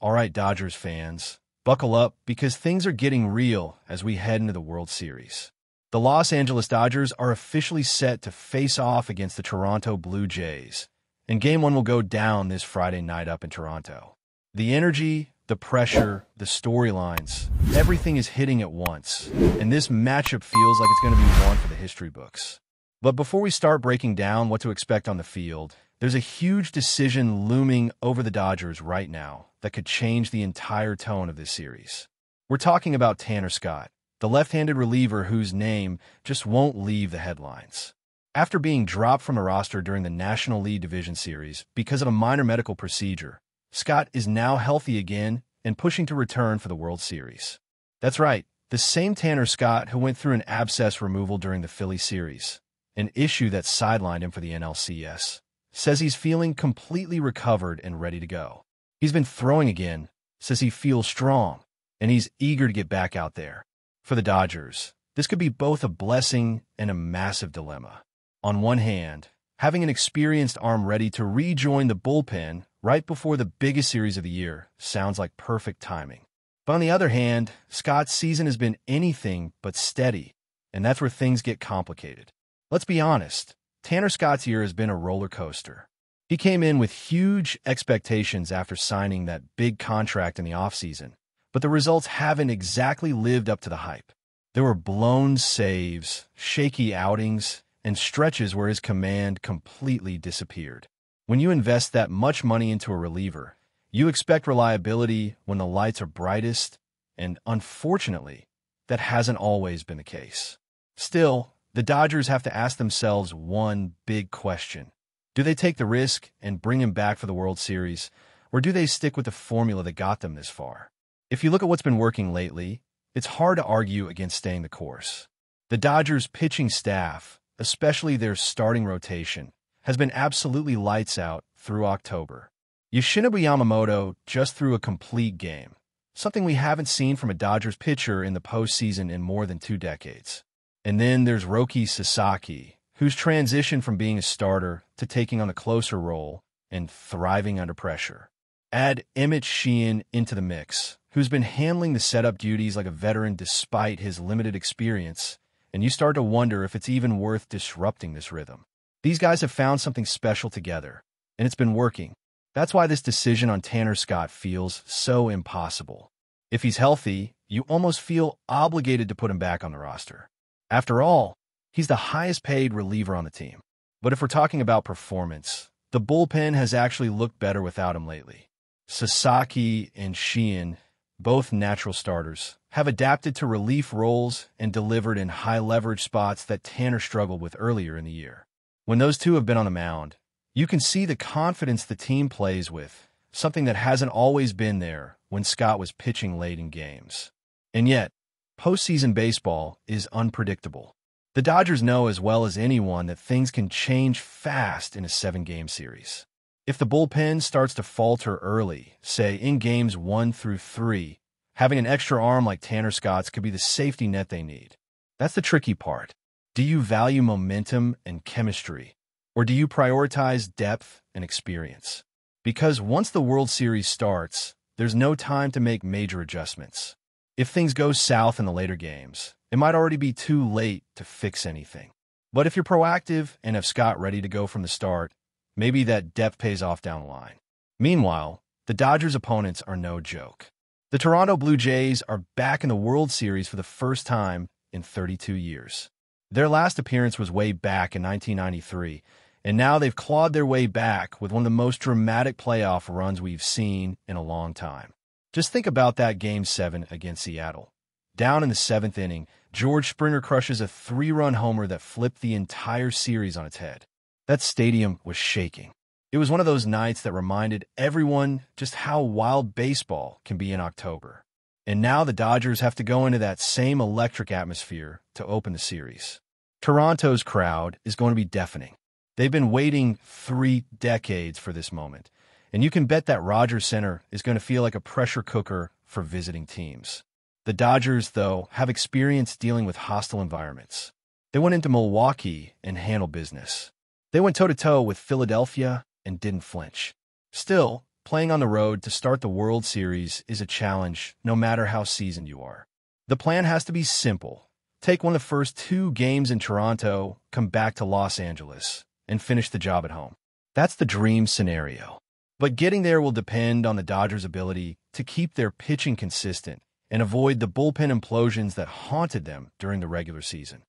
All right, Dodgers fans, buckle up because things are getting real as we head into the World Series. The Los Angeles Dodgers are officially set to face off against the Toronto Blue Jays, and Game 1 will go down this Friday night up in Toronto. The energy, the pressure, the storylines, everything is hitting at once, and this matchup feels like it's going to be one for the history books. But before we start breaking down what to expect on the field, there's a huge decision looming over the Dodgers right now that could change the entire tone of this series. We're talking about Tanner Scott, the left-handed reliever whose name just won't leave the headlines. After being dropped from the roster during the National League Division Series because of a minor medical procedure, Scott is now healthy again and pushing to return for the World Series. That's right, the same Tanner Scott who went through an abscess removal during the Philly series, an issue that sidelined him for the NLCS, says he's feeling completely recovered and ready to go. He's been throwing again, says he feels strong, and he's eager to get back out there. For the Dodgers, this could be both a blessing and a massive dilemma. On one hand, having an experienced arm ready to rejoin the bullpen right before the biggest series of the year sounds like perfect timing. But on the other hand, Scott's season has been anything but steady, and that's where things get complicated. Let's be honest, Tanner Scott's year has been a roller coaster. He came in with huge expectations after signing that big contract in the offseason, but the results haven't exactly lived up to the hype. There were blown saves, shaky outings, and stretches where his command completely disappeared. When you invest that much money into a reliever, you expect reliability when the lights are brightest, and unfortunately, that hasn't always been the case. Still, the Dodgers have to ask themselves one big question. Do they take the risk and bring him back for the World Series, or do they stick with the formula that got them this far? If you look at what's been working lately, it's hard to argue against staying the course. The Dodgers' pitching staff, especially their starting rotation, has been absolutely lights out through October. Yoshinobu Yamamoto just threw a complete game, something we haven't seen from a Dodgers pitcher in the postseason in more than 2 decades. And then there's Roki Sasaki, who's transitioned from being a starter to taking on a closer role and thriving under pressure. Add Emmett Sheehan into the mix, who's been handling the setup duties like a veteran despite his limited experience, and you start to wonder if it's even worth disrupting this rhythm. These guys have found something special together, and it's been working. That's why this decision on Tanner Scott feels so impossible. If he's healthy, you almost feel obligated to put him back on the roster. After all, he's the highest paid reliever on the team. But if we're talking about performance, the bullpen has actually looked better without him lately. Sasaki and Sheehan, both natural starters, have adapted to relief roles and delivered in high-leverage spots that Tanner struggled with earlier in the year. When those two have been on the mound, you can see the confidence the team plays with, something that hasn't always been there when Scott was pitching late in games. And yet, postseason baseball is unpredictable. The Dodgers know as well as anyone that things can change fast in a 7-game series. If the bullpen starts to falter early, say in games 1 through 3, having an extra arm like Tanner Scott's could be the safety net they need. That's the tricky part. Do you value momentum and chemistry, or do you prioritize depth and experience? Because once the World Series starts, there's no time to make major adjustments. If things go south in the later games, it might already be too late to fix anything. But if you're proactive and have Scott ready to go from the start, maybe that depth pays off down the line. Meanwhile, the Dodgers' opponents are no joke. The Toronto Blue Jays are back in the World Series for the first time in 32 years. Their last appearance was way back in 1993, and now they've clawed their way back with one of the most dramatic playoff runs we've seen in a long time. Just think about that Game 7 against Seattle. Down in the 7th inning, George Springer crushes a 3-run homer that flipped the entire series on its head. That stadium was shaking. It was one of those nights that reminded everyone just how wild baseball can be in October. And now the Dodgers have to go into that same electric atmosphere to open the series. Toronto's crowd is going to be deafening. They've been waiting 3 decades for this moment, and you can bet that Rogers Center is going to feel like a pressure cooker for visiting teams. The Dodgers, though, have experience dealing with hostile environments. They went into Milwaukee and handled business. They went toe-to-toe with Philadelphia and didn't flinch. Still, playing on the road to start the World Series is a challenge no matter how seasoned you are. The plan has to be simple. Take one of the first 2 games in Toronto, come back to Los Angeles, and finish the job at home. That's the dream scenario. But getting there will depend on the Dodgers' ability to keep their pitching consistent and avoid the bullpen implosions that haunted them during the regular season.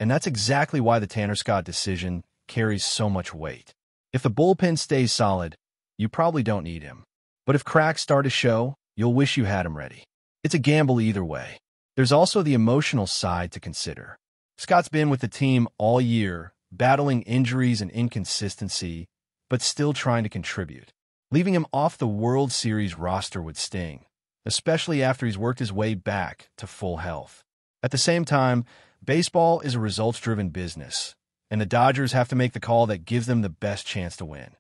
And that's exactly why the Tanner Scott decision carries so much weight. If the bullpen stays solid, you probably don't need him. But if cracks start to show, you'll wish you had him ready. It's a gamble either way. There's also the emotional side to consider. Scott's been with the team all year, battling injuries and inconsistency, but still trying to contribute. Leaving him off the World Series roster would sting, especially after he's worked his way back to full health. At the same time, baseball is a results-driven business, and the Dodgers have to make the call that gives them the best chance to win,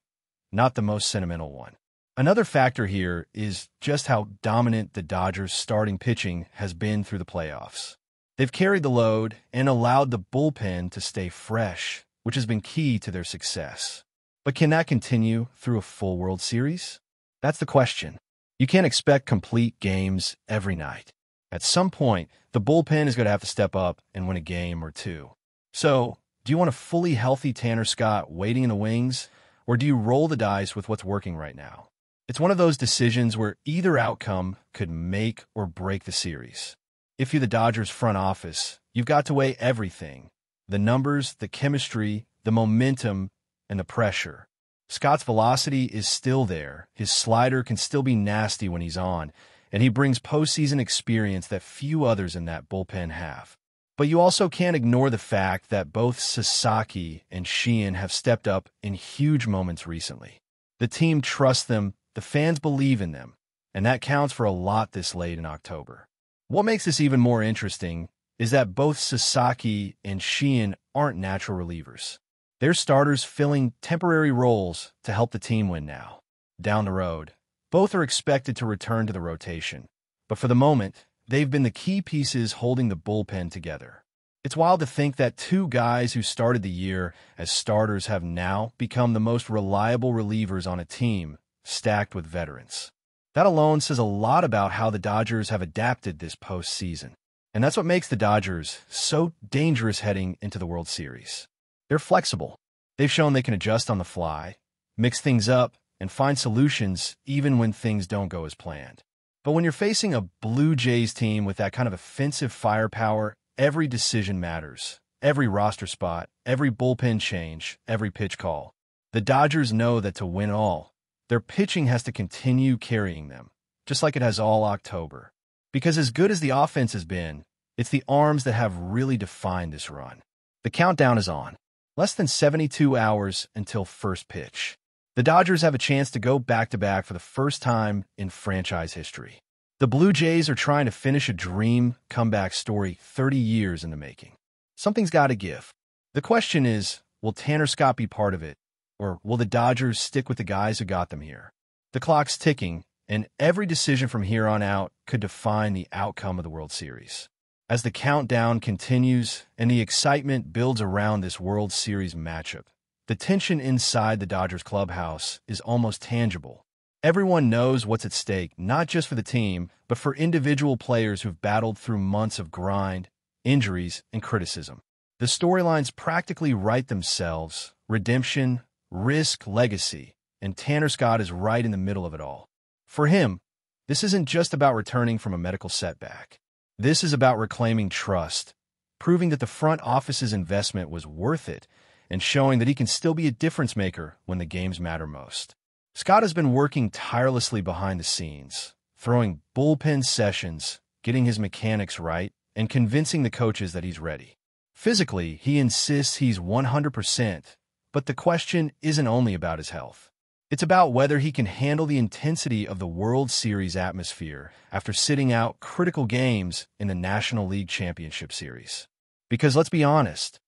not the most sentimental one. Another factor here is just how dominant the Dodgers' starting pitching has been through the playoffs. They've carried the load and allowed the bullpen to stay fresh, which has been key to their success. But can that continue through a full World Series? That's the question. You can't expect complete games every night. At some point, the bullpen is going to have to step up and win a game or 2. So, do you want a fully healthy Tanner Scott waiting in the wings, or do you roll the dice with what's working right now? It's one of those decisions where either outcome could make or break the series. If you're the Dodgers front office, you've got to weigh everything: the numbers, the chemistry, the momentum, and the pressure. Scott's velocity is still there, his slider can still be nasty when he's on, and he brings postseason experience that few others in that bullpen have. But you also can't ignore the fact that both Sasaki and Sheehan have stepped up in huge moments recently. The team trusts them, the fans believe in them, and that counts for a lot this late in October. What makes this even more interesting is that both Sasaki and Sheehan aren't natural relievers. They're starters filling temporary roles to help the team win now. Down the road, both are expected to return to the rotation, but for the moment, they've been the key pieces holding the bullpen together. It's wild to think that 2 guys who started the year as starters have now become the most reliable relievers on a team stacked with veterans. That alone says a lot about how the Dodgers have adapted this postseason. And that's what makes the Dodgers so dangerous heading into the World Series. They're flexible. They've shown they can adjust on the fly, mix things up, and find solutions even when things don't go as planned. But when you're facing a Blue Jays team with that kind of offensive firepower, every decision matters. Every roster spot, every bullpen change, every pitch call. The Dodgers know that to win all, their pitching has to continue carrying them, just like it has all October. Because as good as the offense has been, it's the arms that have really defined this run. The countdown is on. Less than 72 hours until first pitch. The Dodgers have a chance to go back-to-back for the first time in franchise history. The Blue Jays are trying to finish a dream comeback story 30 years in the making. Something's got to give. The question is, will Tanner Scott be part of it, or will the Dodgers stick with the guys who got them here? The clock's ticking, and every decision from here on out could define the outcome of the World Series. As the countdown continues and the excitement builds around this World Series matchup, the tension inside the Dodgers clubhouse is almost tangible. Everyone knows what's at stake, not just for the team, but for individual players who've battled through months of grind, injuries, and criticism. The storylines practically write themselves: redemption, risk, legacy, and Tanner Scott is right in the middle of it all. For him, this isn't just about returning from a medical setback. This is about reclaiming trust, proving that the front office's investment was worth it, and showing that he can still be a difference maker when the games matter most. Scott has been working tirelessly behind the scenes, throwing bullpen sessions, getting his mechanics right, and convincing the coaches that he's ready. Physically, he insists he's 100%, but the question isn't only about his health. It's about whether he can handle the intensity of the World Series atmosphere after sitting out critical games in the National League Championship Series. Because let's be honest,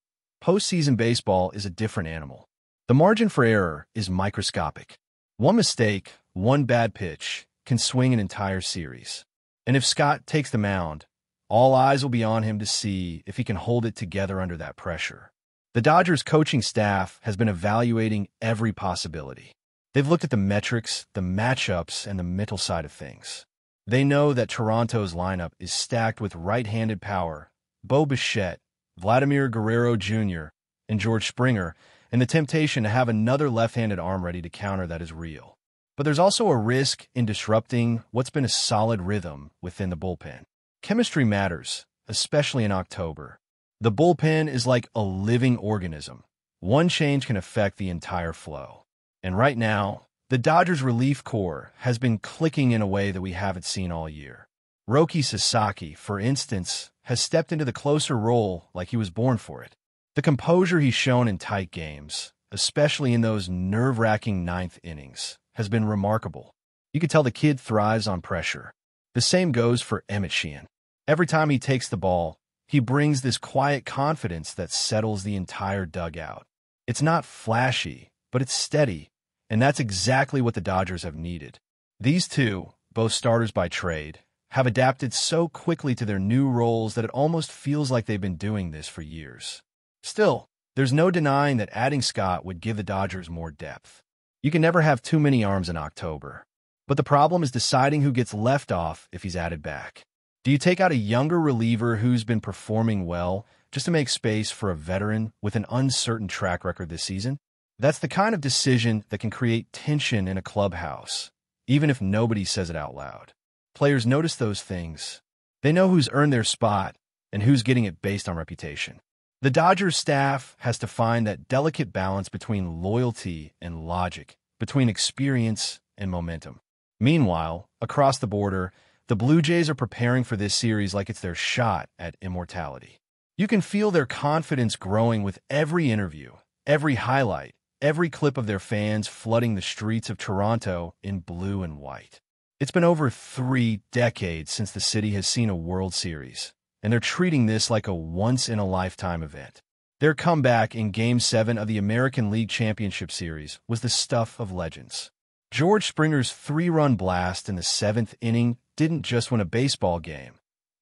postseason baseball is a different animal. The margin for error is microscopic. One mistake, one bad pitch, can swing an entire series. And if Scott takes the mound, all eyes will be on him to see if he can hold it together under that pressure. The Dodgers coaching staff has been evaluating every possibility. They've looked at the metrics, the matchups, and the mental side of things. They know that Toronto's lineup is stacked with right-handed power, Bo Bichette, Vladimir Guerrero Jr., and George Springer, and the temptation to have another left-handed arm ready to counter that is real. But there's also a risk in disrupting what's been a solid rhythm within the bullpen. Chemistry matters, especially in October. The bullpen is like a living organism. One change can affect the entire flow. And right now, the Dodgers' relief corps has been clicking in a way that we haven't seen all year. Roki Sasaki, for instance, has stepped into the closer role like he was born for it. The composure he's shown in tight games, especially in those nerve-wracking ninth innings, has been remarkable. You can tell the kid thrives on pressure. The same goes for Emmett Sheehan. Every time he takes the ball, he brings this quiet confidence that settles the entire dugout. It's not flashy, but it's steady, and that's exactly what the Dodgers have needed. These two, both starters by trade, have adapted so quickly to their new roles that it almost feels like they've been doing this for years. Still, there's no denying that adding Scott would give the Dodgers more depth. You can never have too many arms in October. But the problem is deciding who gets left off if he's added back. Do you take out a younger reliever who's been performing well just to make space for a veteran with an uncertain track record this season? That's the kind of decision that can create tension in a clubhouse, even if nobody says it out loud. Players notice those things. They know who's earned their spot and who's getting it based on reputation. The Dodgers staff has to find that delicate balance between loyalty and logic, between experience and momentum. Meanwhile, across the border, the Blue Jays are preparing for this series like it's their shot at immortality. You can feel their confidence growing with every interview, every highlight, every clip of their fans flooding the streets of Toronto in blue and white. It's been over 3 decades since the city has seen a World Series, and they're treating this like a once-in-a-lifetime event. Their comeback in Game 7 of the American League Championship Series was the stuff of legends. George Springer's 3-run blast in the 7th inning didn't just win a baseball game.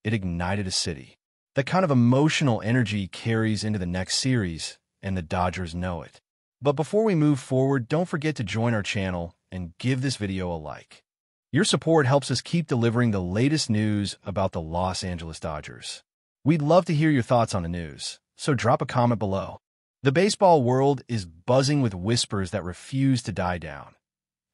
It ignited a city. That kind of emotional energy carries into the next series, and the Dodgers know it. But before we move forward, don't forget to join our channel and give this video a like. Your support helps us keep delivering the latest news about the Los Angeles Dodgers. We'd love to hear your thoughts on the news, so drop a comment below. The baseball world is buzzing with whispers that refuse to die down.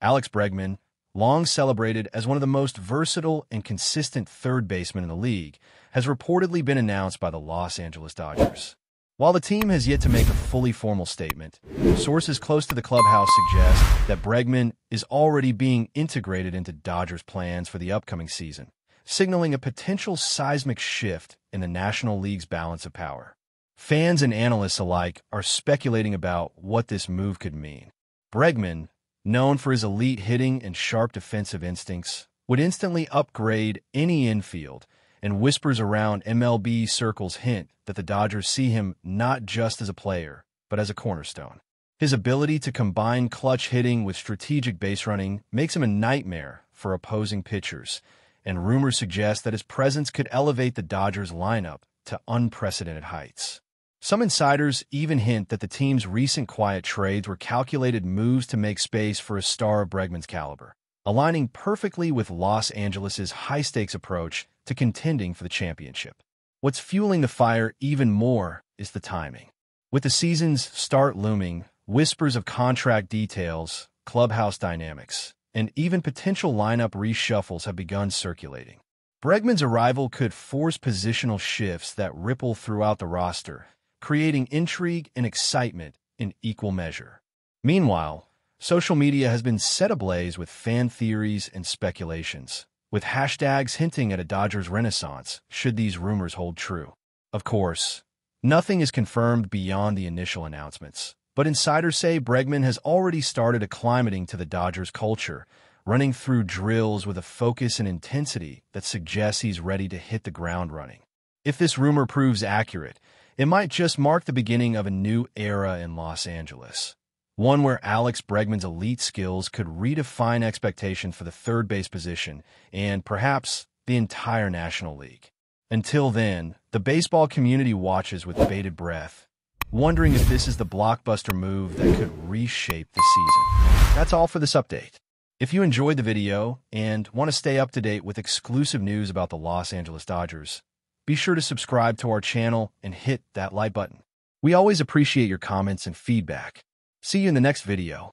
Alex Bregman, long celebrated as one of the most versatile and consistent third basemen in the league, has reportedly been announced by the Los Angeles Dodgers. While the team has yet to make a fully formal statement, sources close to the clubhouse suggest that Bregman is already being integrated into Dodgers' plans for the upcoming season, signaling a potential seismic shift in the National League's balance of power. Fans and analysts alike are speculating about what this move could mean. Bregman, known for his elite hitting and sharp defensive instincts, would instantly upgrade any infield, and whispers around MLB circles hint that the Dodgers see him not just as a player, but as a cornerstone. His ability to combine clutch hitting with strategic base running makes him a nightmare for opposing pitchers, and rumors suggest that his presence could elevate the Dodgers lineup to unprecedented heights. Some insiders even hint that the team's recent quiet trades were calculated moves to make space for a star of Bregman's caliber, aligning perfectly with Los Angeles' high-stakes approach to contending for the championship. What's fueling the fire even more is the timing. With the season's start looming, whispers of contract details, clubhouse dynamics, and even potential lineup reshuffles have begun circulating. Bregman's arrival could force positional shifts that ripple throughout the roster, creating intrigue and excitement in equal measure. Meanwhile, social media has been set ablaze with fan theories and speculations, with hashtags hinting at a Dodgers renaissance should these rumors hold true. Of course, nothing is confirmed beyond the initial announcements, but insiders say Bregman has already started acclimating to the Dodgers culture, running through drills with a focus and intensity that suggests he's ready to hit the ground running. If this rumor proves accurate, it might just mark the beginning of a new era in Los Angeles. One where Alex Bregman's elite skills could redefine expectations for the third base position and, perhaps, the entire National League. Until then, the baseball community watches with bated breath. wondering if this is the blockbuster move that could reshape the season. That's all for this update. If you enjoyed the video and want to stay up to date with exclusive news about the Los Angeles Dodgers, be sure to subscribe to our channel and hit that like button. We always appreciate your comments and feedback. See you in the next video.